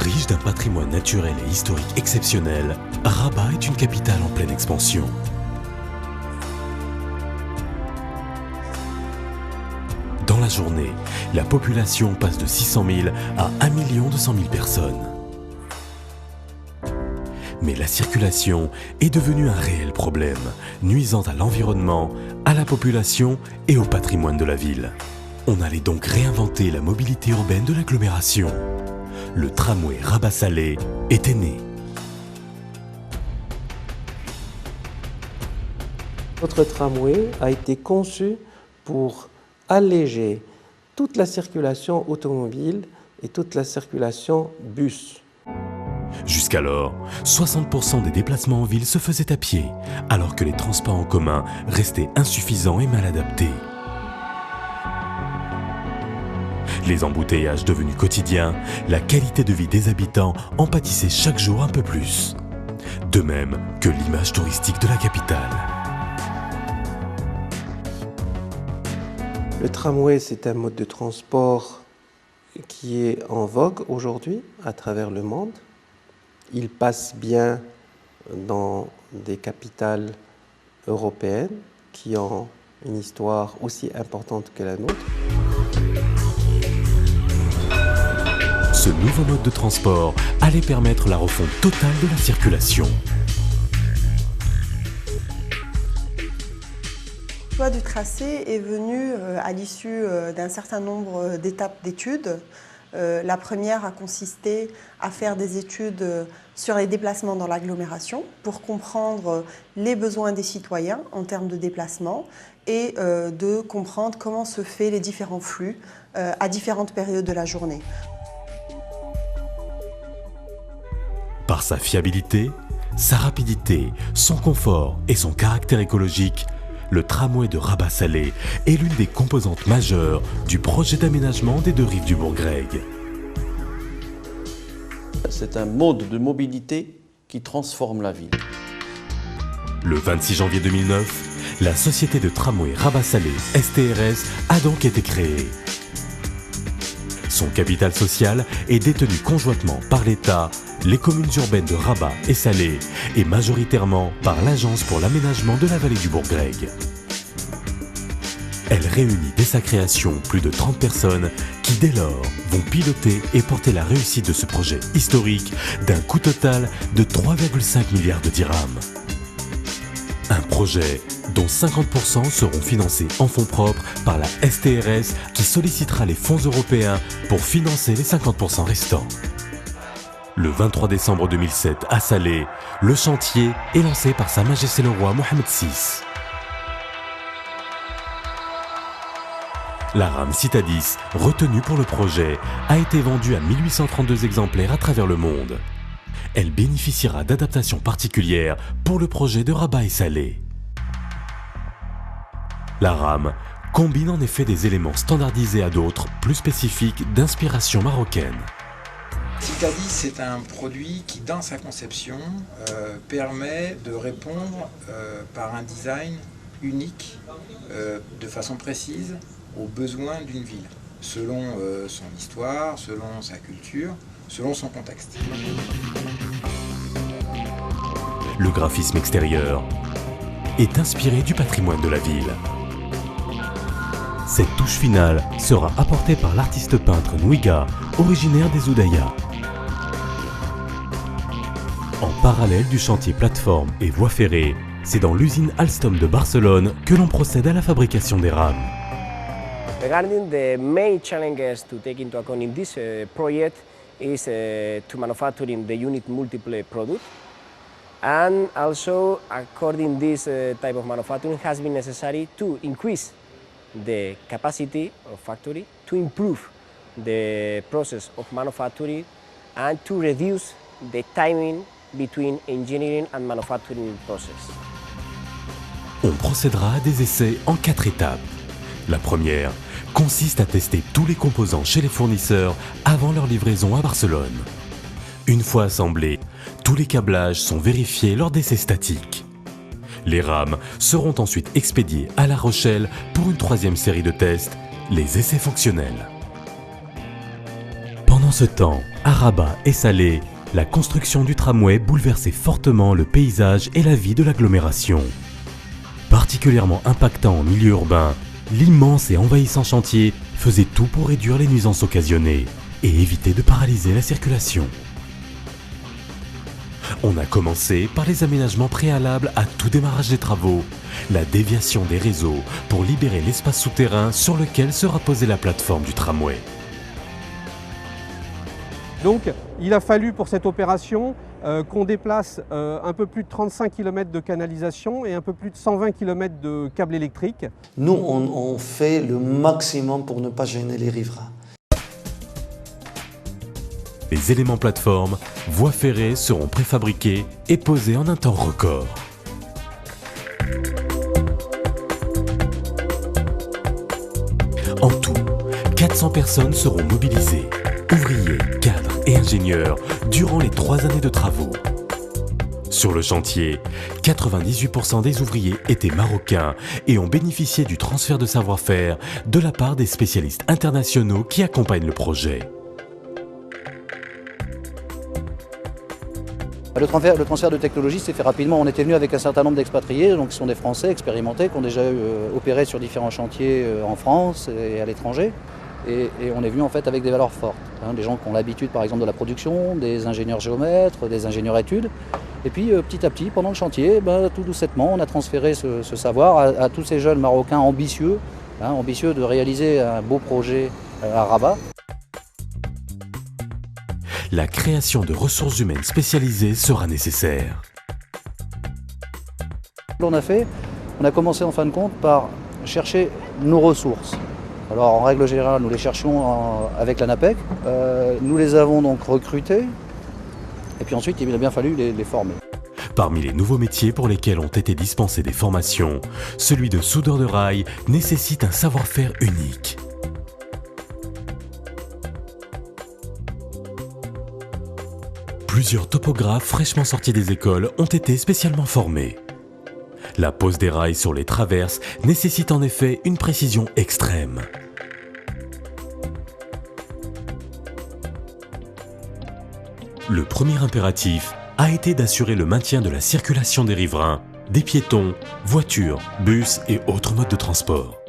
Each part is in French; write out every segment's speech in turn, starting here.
Riche d'un patrimoine naturel et historique exceptionnel, Rabat est une capitale en pleine expansion. Dans la journée, la population passe de 600 000 à 1 200 000 personnes. Mais la circulation est devenue un réel problème, nuisant à l'environnement, à la population et au patrimoine de la ville. On allait donc réinventer la mobilité urbaine de l'agglomération. Le tramway Rabat-Salé était né. Notre tramway a été conçu pour alléger toute la circulation automobile et toute la circulation bus. Jusqu'alors, 60% des déplacements en ville se faisaient à pied, alors que les transports en commun restaient insuffisants et mal adaptés. Les embouteillages devenus quotidiens, la qualité de vie des habitants en pâtissait chaque jour un peu plus. De même que l'image touristique de la capitale. Le tramway, c'est un mode de transport qui est en vogue aujourd'hui à travers le monde. Il passe bien dans des capitales européennes qui ont une histoire aussi importante que la nôtre. Ce nouveau mode de transport allait permettre la refonte totale de la circulation. Le choix du tracé est venu à l'issue d'un certain nombre d'étapes d'études. La première a consisté à faire des études sur les déplacements dans l'agglomération pour comprendre les besoins des citoyens en termes de déplacement et de comprendre comment se font les différents flux à différentes périodes de la journée. Par sa fiabilité, sa rapidité, son confort et son caractère écologique, le tramway de Rabat-Salé est l'une des composantes majeures du projet d'aménagement des deux rives du Bourgreg. C'est un mode de mobilité qui transforme la ville. Le 26 janvier 2009, la société de tramway Rabat-Salé, STRS, a donc été créée. Son capital social est détenu conjointement par l'État, les communes urbaines de Rabat et Salé et majoritairement par l'Agence pour l'aménagement de la vallée du Bourgreg. Elle réunit dès sa création plus de 30 personnes qui dès lors vont piloter et porter la réussite de ce projet historique d'un coût total de 3,5 milliards de dirhams. Un projet dont 50% seront financés en fonds propres par la STRS qui sollicitera les fonds européens pour financer les 50% restants. Le 23 décembre 2007 à Salé, le chantier est lancé par Sa Majesté le Roi Mohammed VI. La rame Citadis, retenue pour le projet, a été vendue à 1832 exemplaires à travers le monde. Elle bénéficiera d'adaptations particulières pour le projet de Rabat et Salé. La rame combine en effet des éléments standardisés à d'autres, plus spécifiques, d'inspiration marocaine. Citadis, c'est un produit qui, dans sa conception, permet de répondre par un design unique, de façon précise, aux besoins d'une ville, selon son histoire, selon sa culture, selon son contexte. Le graphisme extérieur est inspiré du patrimoine de la ville. Cette touche finale sera apportée par l'artiste peintre Nouiga, originaire des Oudaya. En parallèle du chantier plateforme et voie ferrée, c'est dans l'usine Alstom de Barcelone que l'on procède à la fabrication des rames. Regarding the main challenges to take into account in this project is to manufacturing the unit multiple product, and also according this type of manufacturing has been necessary to increase the capacity of factory, to improve the process of manufacturing and to reduce the timing between engineering and manufacturing process. On procédera à des essais en 4 étapes. La première consiste à tester tous les composants chez les fournisseurs avant leur livraison à Barcelone. Une fois assemblés, tous les câblages sont vérifiés lors d'essais statiques. Les rames seront ensuite expédiées à La Rochelle pour une 3e série de tests, les essais fonctionnels. Pendant ce temps, à Rabat et Salé, la construction du tramway bouleversait fortement le paysage et la vie de l'agglomération. Particulièrement impactant en milieu urbain, l'immense et envahissant chantier faisait tout pour réduire les nuisances occasionnées et éviter de paralyser la circulation. On a commencé par les aménagements préalables à tout démarrage des travaux, la déviation des réseaux pour libérer l'espace souterrain sur lequel sera posée la plateforme du tramway. Donc il a fallu pour cette opération qu'on déplace un peu plus de 35 km de canalisation et un peu plus de 120 km de câbles électriques. Nous, on fait le maximum pour ne pas gêner les riverains. Les éléments plateformes, voies ferrées seront préfabriqués et posés en un temps record. En tout, 400 personnes seront mobilisées, ouvriers, cadres et ingénieurs, durant les 3 années de travaux. Sur le chantier, 98% des ouvriers étaient marocains et ont bénéficié du transfert de savoir-faire de la part des spécialistes internationaux qui accompagnent le projet. Le transfert de technologie s'est fait rapidement. On était venu avec un certain nombre d'expatriés, donc ce sont des Français expérimentés qui ont déjà opéré sur différents chantiers en France et à l'étranger. Et on est venu en fait avec des valeurs fortes. Des gens qui ont l'habitude par exemple de la production, des ingénieurs géomètres, des ingénieurs études. Et puis petit à petit, pendant le chantier, tout doucement, on a transféré ce savoir à tous ces jeunes Marocains ambitieux, ambitieux de réaliser un beau projet à Rabat. La création de ressources humaines spécialisées sera nécessaire. On a commencé en fin de compte par chercher nos ressources. Alors en règle générale, nous les cherchions avec l'ANAPEC. Nous les avons donc recrutés et puis ensuite il a bien fallu les former. Parmi les nouveaux métiers pour lesquels ont été dispensées des formations, celui de soudeur de rail nécessite un savoir-faire unique. Plusieurs topographes fraîchement sortis des écoles ont été spécialement formés. La pose des rails sur les traverses nécessite en effet une précision extrême. Le premier impératif a été d'assurer le maintien de la circulation des riverains, des piétons, voitures, bus et autres modes de transport.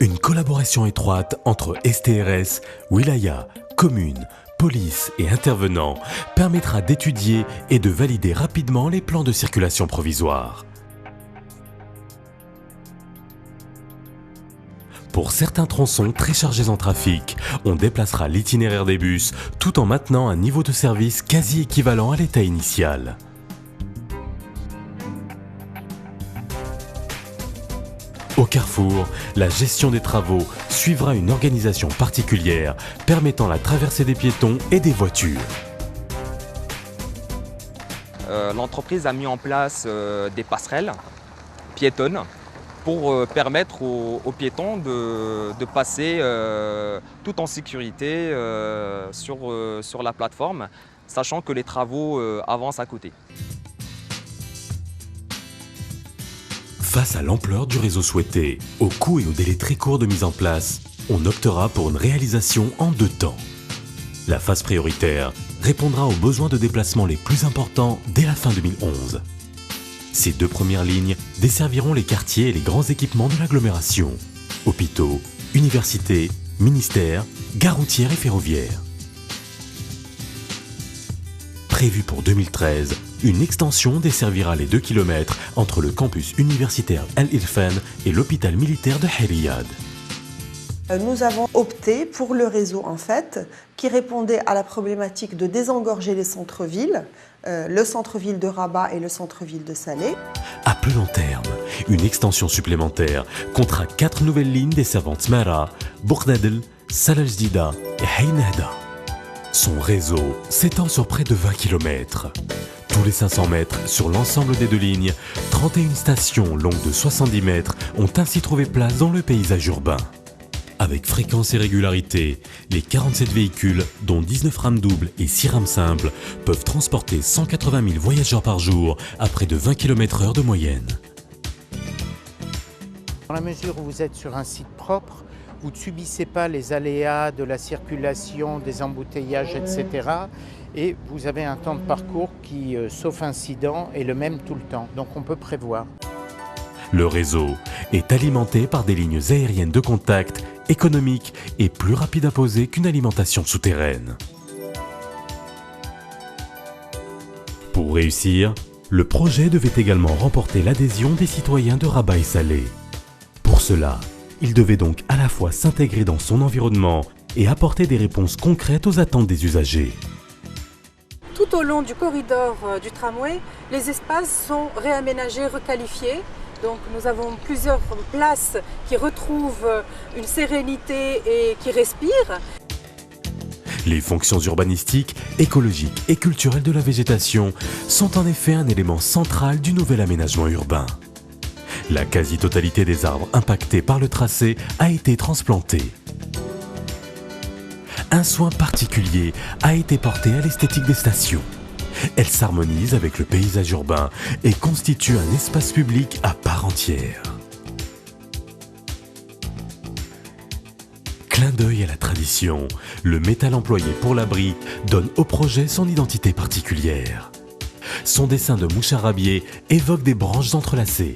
Une collaboration étroite entre STRS, Wilaya, communes, police et intervenants permettra d'étudier et de valider rapidement les plans de circulation provisoires. Pour certains tronçons très chargés en trafic, on déplacera l'itinéraire des bus tout en maintenant un niveau de service quasi équivalent à l'état initial. Au carrefour, la gestion des travaux suivra une organisation particulière permettant la traversée des piétons et des voitures. L'entreprise a mis en place des passerelles piétonnes pour permettre aux piétons de passer tout en sécurité sur la plateforme, sachant que les travaux avancent à côté. Face à l'ampleur du réseau souhaité, au coût et au délai très court de mise en place, on optera pour une réalisation en 2 temps. La phase prioritaire répondra aux besoins de déplacement les plus importants dès la fin 2011. Ces 2 premières lignes desserviront les quartiers et les grands équipements de l'agglomération, hôpitaux, universités, ministères, gares routières et ferroviaires. Prévue pour 2013, une extension desservira les 2 km entre le campus universitaire Al-Irfan et l'hôpital militaire de Riyad. Nous avons opté pour le réseau en fait, qui répondait à la problématique de désengorger les centres-villes, le centre-ville de Rabat et le centre-ville de Salé. À plus long terme, une extension supplémentaire comptera 4 nouvelles lignes desservant Smara, Bourdadel, Salah Jdida et Haynada. Son réseau s'étend sur près de 20 km. Tous les 500 mètres sur l'ensemble des 2 lignes, 31 stations longues de 70 mètres ont ainsi trouvé place dans le paysage urbain. Avec fréquence et régularité, les 47 véhicules, dont 19 rames doubles et 6 rames simples, peuvent transporter 180 000 voyageurs par jour à près de 20 km/h de moyenne. Dans la mesure où vous êtes sur un site propre, vous ne subissez pas les aléas de la circulation, des embouteillages, etc. Et vous avez un temps de parcours qui, sauf incident, est le même tout le temps. Donc on peut prévoir. Le réseau est alimenté par des lignes aériennes de contact économiques et plus rapides à poser qu'une alimentation souterraine. Pour réussir, le projet devait également remporter l'adhésion des citoyens de Rabat et Salé. Pour cela, il devait donc à la fois s'intégrer dans son environnement et apporter des réponses concrètes aux attentes des usagers. Tout au long du corridor du tramway, les espaces sont réaménagés, requalifiés. Donc nous avons plusieurs places qui retrouvent une sérénité et qui respirent. Les fonctions urbanistiques, écologiques et culturelles de la végétation sont en effet un élément central du nouvel aménagement urbain. La quasi-totalité des arbres impactés par le tracé a été transplantée. Un soin particulier a été porté à l'esthétique des stations. Elle s'harmonise avec le paysage urbain et constitue un espace public à part entière. Clin d'œil à la tradition, le métal employé pour l'abri donne au projet son identité particulière. Son dessin de mouche arabiée évoque des branches entrelacées.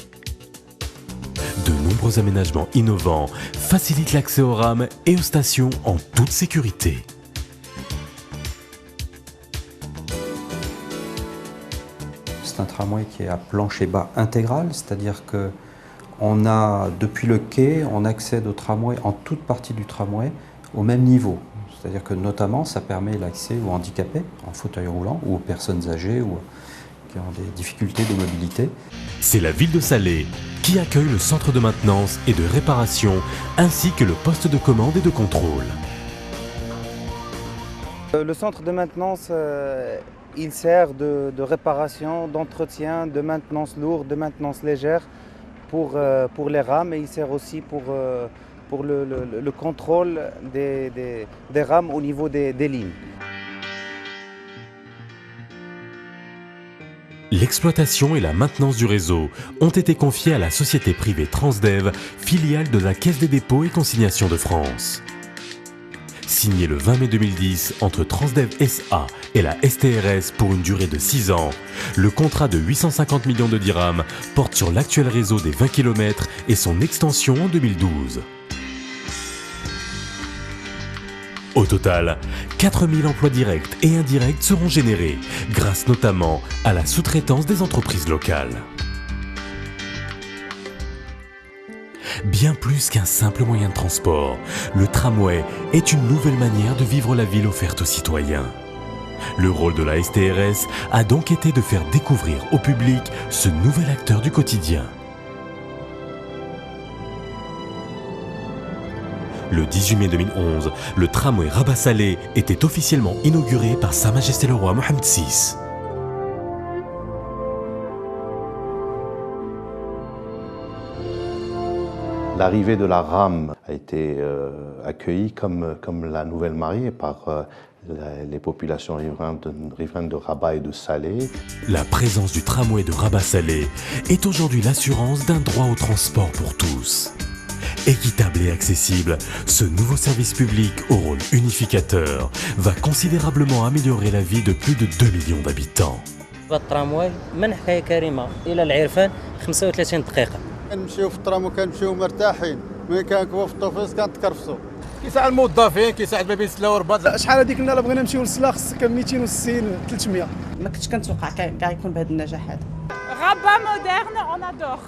De nombreux aménagements innovants facilitent l'accès aux rames et aux stations en toute sécurité. C'est un tramway qui est à plancher bas intégral, c'est-à-dire que on a, depuis le quai, on accède au tramway, en toute partie du tramway, au même niveau. C'est-à-dire que notamment, ça permet l'accès aux handicapés, en fauteuil roulant, ou aux personnes âgées ou qui ont des difficultés de mobilité. C'est la ville de Salé qui accueille le centre de maintenance et de réparation, ainsi que le poste de commande et de contrôle. Le centre de maintenance, il sert de réparation, d'entretien, de maintenance lourde, de maintenance légère pour les rames, et il sert aussi pour le contrôle des rames au niveau des lignes. L'exploitation et la maintenance du réseau ont été confiées à la société privée Transdev, filiale de la Caisse des dépôts et consignations de France. Signé le 20 mai 2010 entre Transdev SA et la STRS pour une durée de 6 ans, le contrat de 850 millions de dirhams porte sur l'actuel réseau des 20 km et son extension en 2012. Au total, 4000 emplois directs et indirects seront générés, grâce notamment à la sous-traitance des entreprises locales. Bien plus qu'un simple moyen de transport, le tramway est une nouvelle manière de vivre la ville offerte aux citoyens. Le rôle de la STRS a donc été de faire découvrir au public ce nouvel acteur du quotidien. Le 18 mai 2011, le tramway Rabat-Salé était officiellement inauguré par Sa Majesté le Roi Mohammed VI. L'arrivée de la rame a été accueillie comme la nouvelle mariée par les populations riveraines de Rabat et de Salé. La présence du tramway de Rabat-Salé est aujourd'hui l'assurance d'un droit au transport pour tous. Équitable et accessible, ce nouveau service public au rôle unificateur va considérablement améliorer la vie de plus de 2 millions d'habitants. الترامواي من حكاية كريمة إلى العرفان 35 دقيقة. كنمشيو في الترام وكنمشيو مرتاحين، ملي كنركبوا في الطوفيس كنتكرفسوا. كيساعد الموظفين، كيساعد ما بين سلا ورباط. شحال هذيك لنا بغينا نمشيو للسلا خص كان 260 300. ما كنتش كنتوقع كاع يكون بهذا النجاح هذا. Rabat moderne, on adore.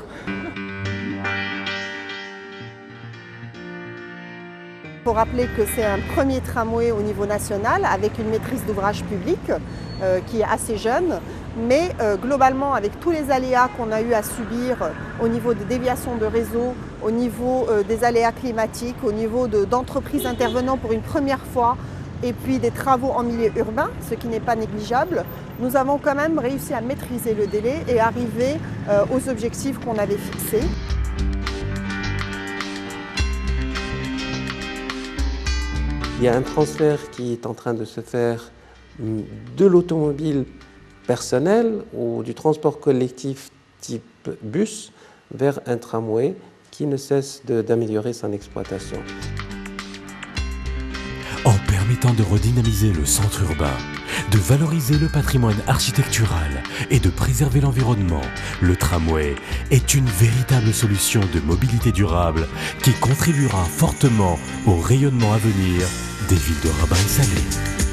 Il faut rappeler que c'est un premier tramway au niveau national avec une maîtrise d'ouvrage public qui est assez jeune, mais globalement avec tous les aléas qu'on a eu à subir au niveau des déviations de réseau, au niveau des aléas climatiques, au niveau d'entreprises intervenant pour une première fois et puis des travaux en milieu urbain, ce qui n'est pas négligeable, nous avons quand même réussi à maîtriser le délai et arriver aux objectifs qu'on avait fixés. Il y a un transfert qui est en train de se faire de l'automobile personnelle ou du transport collectif type bus vers un tramway qui ne cesse d'améliorer son exploitation. permettant de redynamiser le centre urbain, de valoriser le patrimoine architectural et de préserver l'environnement, le tramway est une véritable solution de mobilité durable qui contribuera fortement au rayonnement à venir des villes de Rabat et Salé.